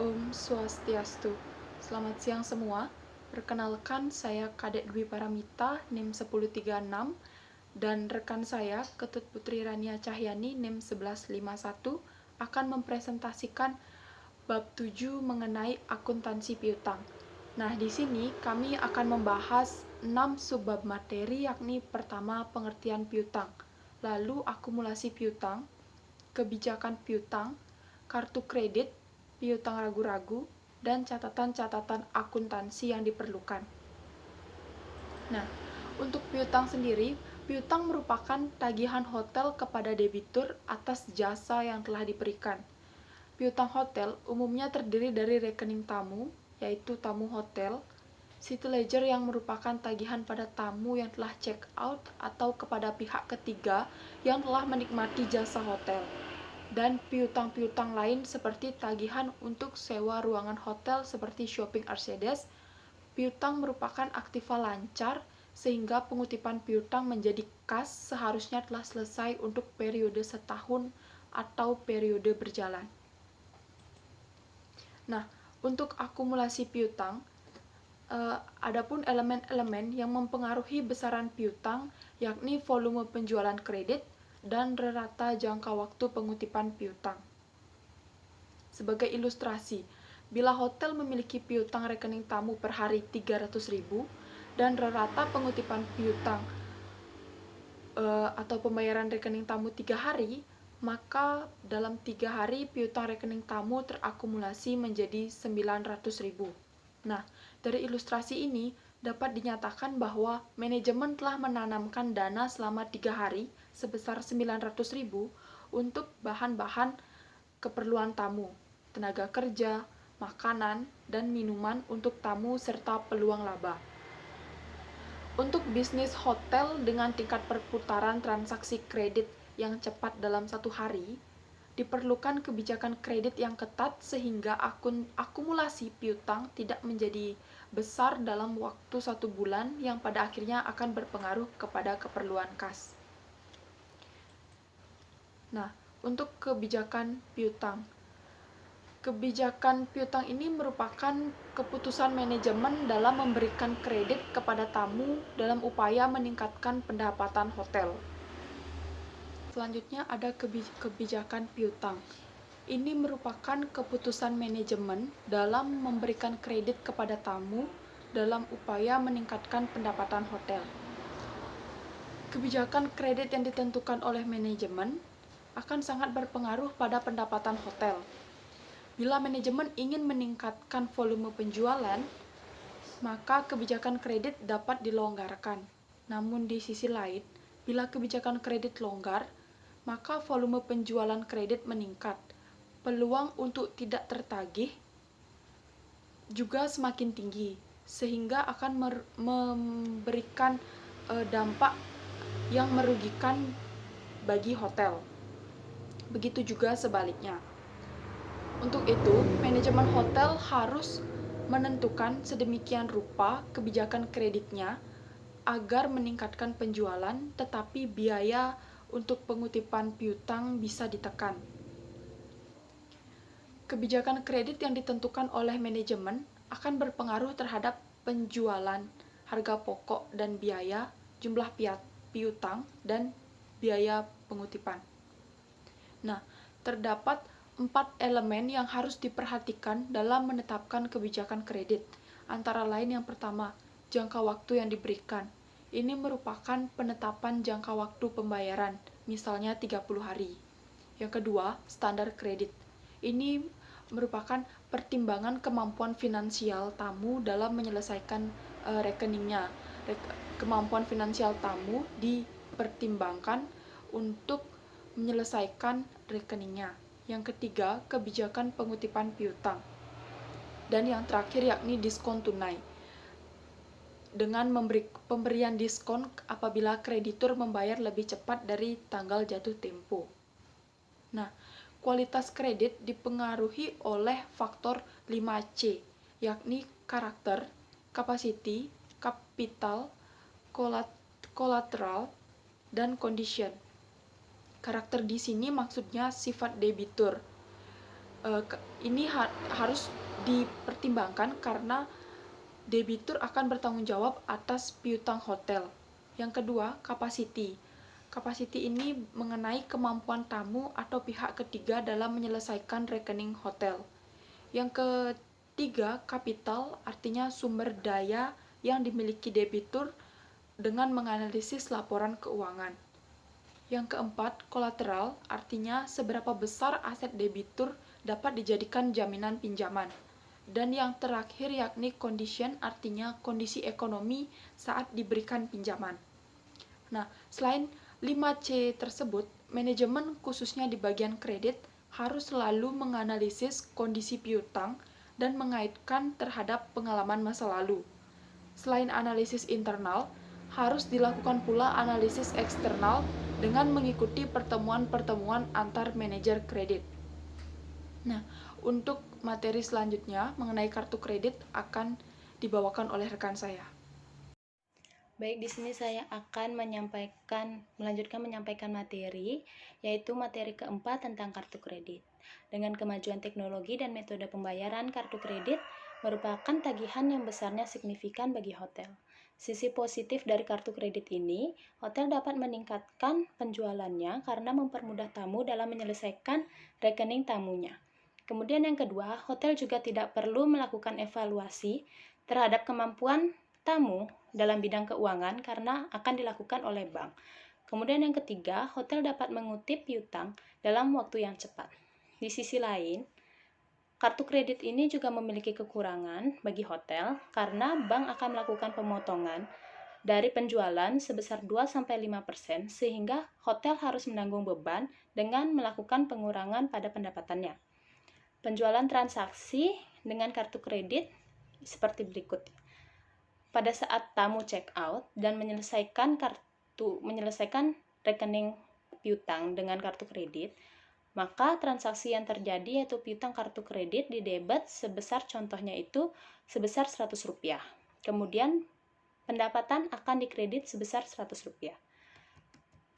Om Swastiastu. Selamat siang semua. Perkenalkan, saya Kadek Dwi Paramita, NIM 1036, dan rekan saya, Ketut Putri Rania Cahyani, NIM 1151, akan mempresentasikan bab 7 mengenai akuntansi piutang. Nah, di sini kami akan membahas 6 subbab materi, yakni pertama, pengertian piutang, lalu akumulasi piutang, kebijakan piutang, kartu kredit, piutang ragu-ragu, dan catatan-catatan akuntansi yang diperlukan. Nah, untuk piutang sendiri, piutang merupakan tagihan hotel kepada debitur atas jasa yang telah diberikan. Piutang hotel umumnya terdiri dari rekening tamu, yaitu tamu hotel, city ledger yang merupakan tagihan pada tamu yang telah check out atau kepada pihak ketiga yang telah menikmati jasa hotel, dan piutang-piutang lain seperti tagihan untuk sewa ruangan hotel seperti shopping Mercedes. Piutang merupakan aktiva lancar sehingga pengutipan piutang menjadi kas seharusnya telah selesai untuk periode setahun atau periode berjalan. Nah, untuk akumulasi piutang, adapun elemen-elemen yang mempengaruhi besaran piutang yakni volume penjualan kredit dan rata jangka waktu pengutipan piutang. Sebagai ilustrasi, bila hotel memiliki piutang rekening tamu per hari 300.000 dan rata pengutipan piutang atau pembayaran rekening tamu 3 hari, maka dalam 3 hari piutang rekening tamu terakumulasi menjadi 900.000. Nah, dari ilustrasi ini dapat dinyatakan bahwa manajemen telah menanamkan dana selama 3 hari sebesar 900.000 untuk bahan-bahan keperluan tamu, tenaga kerja, makanan, dan minuman untuk tamu serta peluang laba. Untuk bisnis hotel dengan tingkat perputaran transaksi kredit yang cepat dalam 1 hari, diperlukan kebijakan kredit yang ketat sehingga akumulasi piutang tidak menjadi besar dalam waktu 1 bulan yang pada akhirnya akan berpengaruh kepada keperluan kas. Nah, untuk kebijakan piutang. Kebijakan piutang ini merupakan keputusan manajemen dalam memberikan kredit kepada tamu dalam upaya meningkatkan pendapatan hotel. Selanjutnya ada kebijakan piutang. Ini merupakan keputusan manajemen dalam memberikan kredit kepada tamu dalam upaya meningkatkan pendapatan hotel. Kebijakan kredit yang ditentukan oleh manajemen akan sangat berpengaruh pada pendapatan hotel. Bila manajemen ingin meningkatkan volume penjualan, maka kebijakan kredit dapat dilonggarkan. Namun di sisi lain, bila kebijakan kredit longgar, maka volume penjualan kredit meningkat. Peluang untuk tidak tertagih juga semakin tinggi, sehingga akan memberikan dampak yang merugikan bagi hotel. Begitu juga sebaliknya. Untuk itu, manajemen hotel harus menentukan sedemikian rupa kebijakan kreditnya agar meningkatkan penjualan, tetapi biaya untuk pengutipan piutang bisa ditekan. Kebijakan kredit yang ditentukan oleh manajemen akan berpengaruh terhadap penjualan, harga pokok dan biaya, jumlah piutang, dan biaya pengutipan. Nah, terdapat 4 elemen yang harus diperhatikan dalam menetapkan kebijakan kredit. Antara lain yang pertama, jangka waktu yang diberikan. Ini merupakan penetapan jangka waktu pembayaran, misalnya 30 hari. Yang kedua, standar kredit. Ini merupakan pertimbangan kemampuan finansial tamu dalam menyelesaikan rekeningnya. Kemampuan finansial tamu dipertimbangkan untuk menyelesaikan rekeningnya. Yang ketiga, kebijakan pengutipan piutang. Dan yang terakhir yakni diskon tunai. Dengan pemberian diskon apabila kreditur membayar lebih cepat dari tanggal jatuh tempo. Nah, kualitas kredit dipengaruhi oleh faktor 5C, yakni karakter, capacity, capital, collateral, dan condition. Karakter di sini maksudnya sifat debitur. Ini harus dipertimbangkan karena debitur akan bertanggung jawab atas piutang hotel. Yang kedua, capacity. Capacity ini mengenai kemampuan tamu atau pihak ketiga dalam menyelesaikan rekening hotel. Yang ketiga, capital, artinya sumber daya yang dimiliki debitur dengan menganalisis laporan keuangan. Yang keempat, kolateral, artinya seberapa besar aset debitur dapat dijadikan jaminan pinjaman. Dan yang terakhir yakni condition, artinya kondisi ekonomi saat diberikan pinjaman. Nah, selain 5C tersebut, manajemen khususnya di bagian kredit harus selalu menganalisis kondisi piutang dan mengaitkan terhadap pengalaman masa lalu. Selain analisis internal, harus dilakukan pula analisis eksternal dengan mengikuti pertemuan-pertemuan antar manajer kredit. Nah, untuk materi selanjutnya mengenai kartu kredit akan dibawakan oleh rekan saya. Baik, di sini saya akan melanjutkan menyampaikan materi, yaitu materi keempat tentang kartu kredit. Dengan kemajuan teknologi dan metode pembayaran, kartu kredit merupakan tagihan yang besarnya signifikan bagi hotel. Sisi positif dari kartu kredit ini, hotel dapat meningkatkan penjualannya karena mempermudah tamu dalam menyelesaikan rekening tamunya. Kemudian yang kedua, hotel juga tidak perlu melakukan evaluasi terhadap kemampuan tamu dalam bidang keuangan karena akan dilakukan oleh bank. Kemudian yang ketiga, hotel dapat mengutip piutang dalam waktu yang cepat. Di sisi lain, kartu kredit ini juga memiliki kekurangan bagi hotel karena bank akan melakukan pemotongan dari penjualan sebesar 2-5% sehingga hotel harus menanggung beban dengan melakukan pengurangan pada pendapatannya. Penjualan transaksi dengan kartu kredit seperti berikut. Pada saat tamu check out dan menyelesaikan rekening piutang dengan kartu kredit, maka transaksi yang terjadi yaitu piutang kartu kredit didebet sebesar contohnya itu sebesar Rp100. Kemudian pendapatan akan dikredit sebesar Rp100.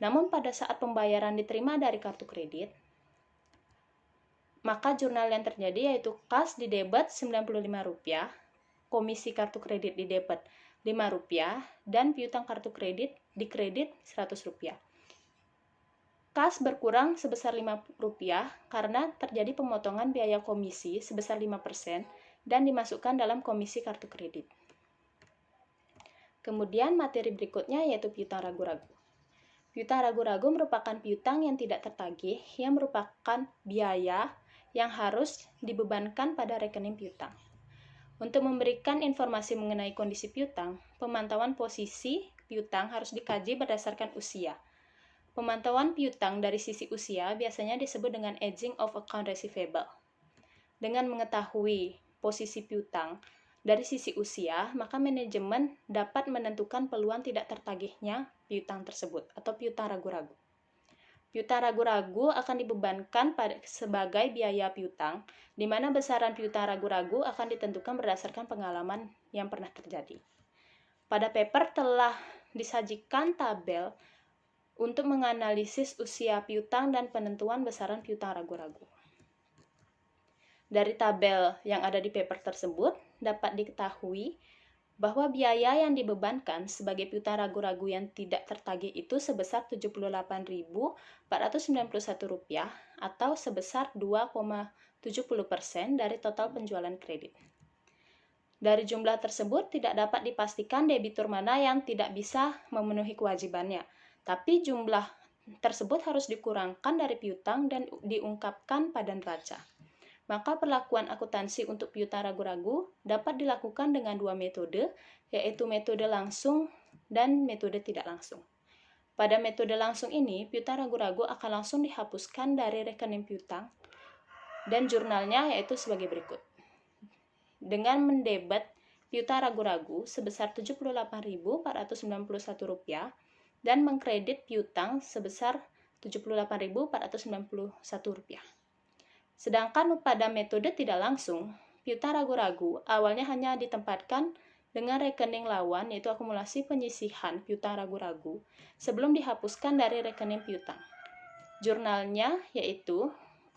Namun pada saat pembayaran diterima dari kartu kredit, maka jurnal yang terjadi yaitu kas didebet Rp95, komisi kartu kredit didebet Rp5, dan piutang kartu kredit dikredit Rp100. Kas berkurang sebesar Rp5 karena terjadi pemotongan biaya komisi sebesar 5% dan dimasukkan dalam komisi kartu kredit. Kemudian materi berikutnya yaitu piutang ragu-ragu. Piutang ragu-ragu merupakan piutang yang tidak tertagih yang merupakan biaya yang harus dibebankan pada rekening piutang. Untuk memberikan informasi mengenai kondisi piutang, pemantauan posisi piutang harus dikaji berdasarkan usia. Pemantauan piutang dari sisi usia biasanya disebut dengan aging of account receivable. Dengan mengetahui posisi piutang dari sisi usia, maka manajemen dapat menentukan peluang tidak tertagihnya piutang tersebut atau piutang ragu-ragu. Piutang ragu-ragu akan dibebankan sebagai biaya piutang, di mana besaran piutang ragu-ragu akan ditentukan berdasarkan pengalaman yang pernah terjadi. Pada paper telah disajikan tabel untuk menganalisis usia piutang dan penentuan besaran piutang ragu-ragu. Dari tabel yang ada di paper tersebut, dapat diketahui bahwa biaya yang dibebankan sebagai piutang ragu-ragu yang tidak tertagih itu sebesar Rp78.491 atau sebesar 2,70% dari total penjualan kredit. Dari jumlah tersebut tidak dapat dipastikan debitur mana yang tidak bisa memenuhi kewajibannya, tapi jumlah tersebut harus dikurangkan dari piutang dan diungkapkan pada neraca. Maka perlakuan akuntansi untuk piutang ragu-ragu dapat dilakukan dengan dua metode, yaitu metode langsung dan metode tidak langsung. Pada metode langsung ini, piutang ragu-ragu akan langsung dihapuskan dari rekening piutang dan jurnalnya yaitu sebagai berikut. Dengan mendebet piutang ragu-ragu sebesar Rp78.491 dan mengkredit piutang sebesar Rp78.491. Sedangkan pada metode tidak langsung, piutang ragu-ragu awalnya hanya ditempatkan dengan rekening lawan yaitu akumulasi penyisihan piutang ragu-ragu sebelum dihapuskan dari rekening piutang. Jurnalnya yaitu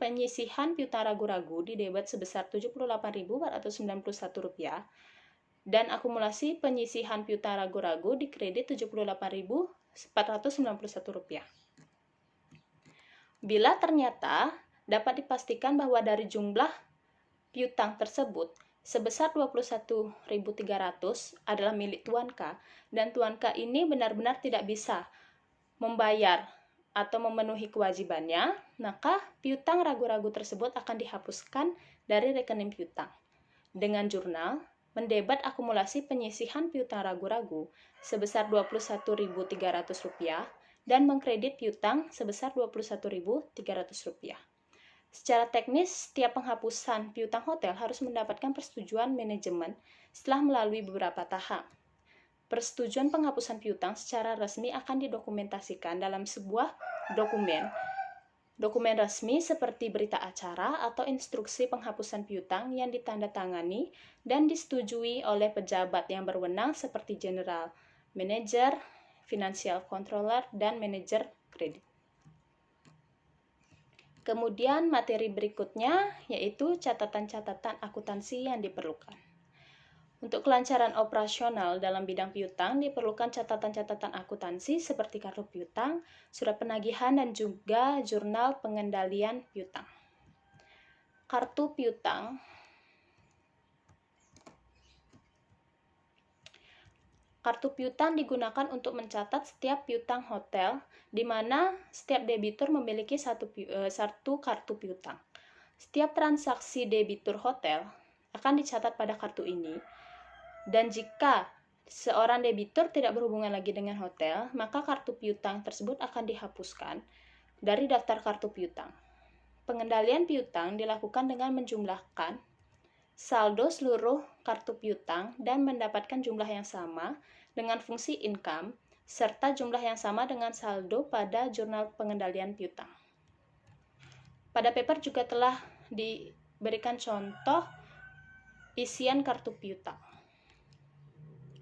penyisihan piutang ragu-ragu di debit sebesar Rp78.491 dan akumulasi penyisihan piutang ragu-ragu di kredit Rp78.491. Bila ternyata dapat dipastikan bahwa dari jumlah piutang tersebut sebesar 21.300 adalah milik Tuan K dan Tuan K ini benar-benar tidak bisa membayar atau memenuhi kewajibannya, maka piutang ragu-ragu tersebut akan dihapuskan dari rekening piutang. Dengan jurnal mendebat akumulasi penyisihan piutang ragu-ragu sebesar Rp21.300 dan mengkredit piutang sebesar Rp21.300. Secara teknis, setiap penghapusan piutang hotel harus mendapatkan persetujuan manajemen setelah melalui beberapa tahap. Persetujuan penghapusan piutang secara resmi akan didokumentasikan dalam sebuah dokumen resmi seperti berita acara atau instruksi penghapusan piutang yang ditandatangani dan disetujui oleh pejabat yang berwenang seperti General Manager, Financial Controller, dan Manajer Kredit. Kemudian materi berikutnya yaitu catatan-catatan akuntansi yang diperlukan. Untuk kelancaran operasional dalam bidang piutang diperlukan catatan-catatan akuntansi seperti kartu piutang, surat penagihan, dan juga jurnal pengendalian piutang. Kartu piutang. Kartu piutang digunakan untuk mencatat setiap piutang hotel, di mana setiap debitur memiliki satu kartu piutang. Setiap transaksi debitur hotel akan dicatat pada kartu ini. Dan jika seorang debitur tidak berhubungan lagi dengan hotel, maka kartu piutang tersebut akan dihapuskan dari daftar kartu piutang. Pengendalian piutang dilakukan dengan menjumlahkan saldo seluruh kartu piutang dan mendapatkan jumlah yang sama dengan fungsi income, serta jumlah yang sama dengan saldo pada jurnal pengendalian piutang. Pada paper juga telah diberikan contoh isian kartu piutang.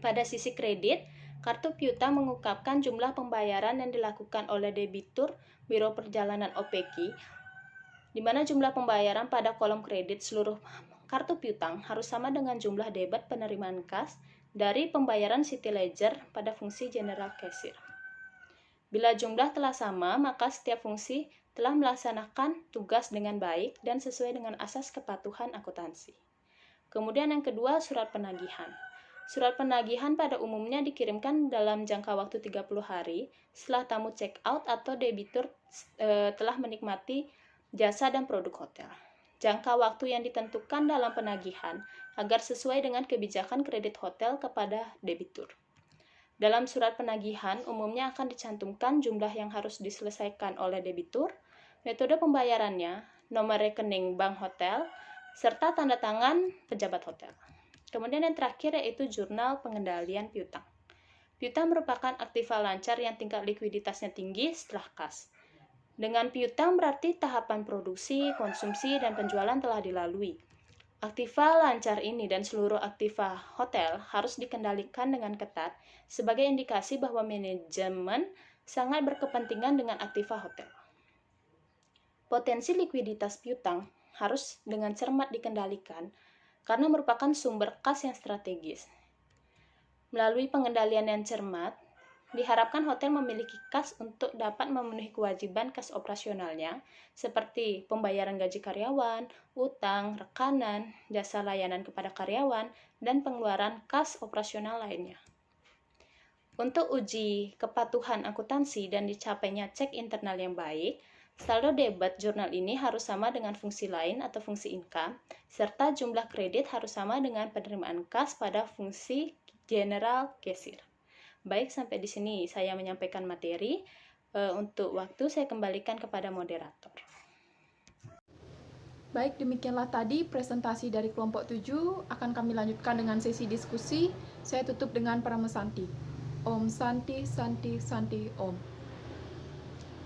Pada sisi kredit, kartu piutang mengungkapkan jumlah pembayaran yang dilakukan oleh debitur Biro Perjalanan OPQ, di mana jumlah pembayaran pada kolom kredit seluruh kartu piutang harus sama dengan jumlah debit penerimaan kas dari pembayaran City Ledger pada fungsi General Cashier. Bila jumlah telah sama, maka setiap fungsi telah melaksanakan tugas dengan baik dan sesuai dengan asas kepatuhan akuntansi. Kemudian yang kedua, surat penagihan. Surat penagihan pada umumnya dikirimkan dalam jangka waktu 30 hari setelah tamu check out atau debitur telah menikmati jasa dan produk hotel. Jangka waktu yang ditentukan dalam penagihan agar sesuai dengan kebijakan kredit hotel kepada debitur. Dalam surat penagihan umumnya akan dicantumkan jumlah yang harus diselesaikan oleh debitur, metode pembayarannya, nomor rekening bank hotel, serta tanda tangan pejabat hotel. Kemudian yang terakhir yaitu jurnal pengendalian piutang. Piutang merupakan aktiva lancar yang tingkat likuiditasnya tinggi setelah kas. Dengan piutang berarti tahapan produksi, konsumsi, dan penjualan telah dilalui. Aktiva lancar ini dan seluruh aktiva hotel harus dikendalikan dengan ketat sebagai indikasi bahwa manajemen sangat berkepentingan dengan aktiva hotel. Potensi likuiditas piutang harus dengan cermat dikendalikan karena merupakan sumber kas yang strategis. Melalui pengendalian yang cermat, diharapkan hotel memiliki kas untuk dapat memenuhi kewajiban kas operasionalnya seperti pembayaran gaji karyawan, utang, rekanan, jasa layanan kepada karyawan, dan pengeluaran kas operasional lainnya. Untuk uji kepatuhan akuntansi dan dicapainya cek internal yang baik, saldo debit jurnal ini harus sama dengan fungsi lain atau fungsi income, serta jumlah kredit harus sama dengan penerimaan kas pada fungsi General Cashier. Baik, sampai di sini saya menyampaikan materi. Untuk waktu saya kembalikan kepada moderator. Baik, demikianlah tadi presentasi dari kelompok 7. Akan kami lanjutkan dengan sesi diskusi. Saya tutup dengan Paramasanti. Om Santi Santi Santi Om.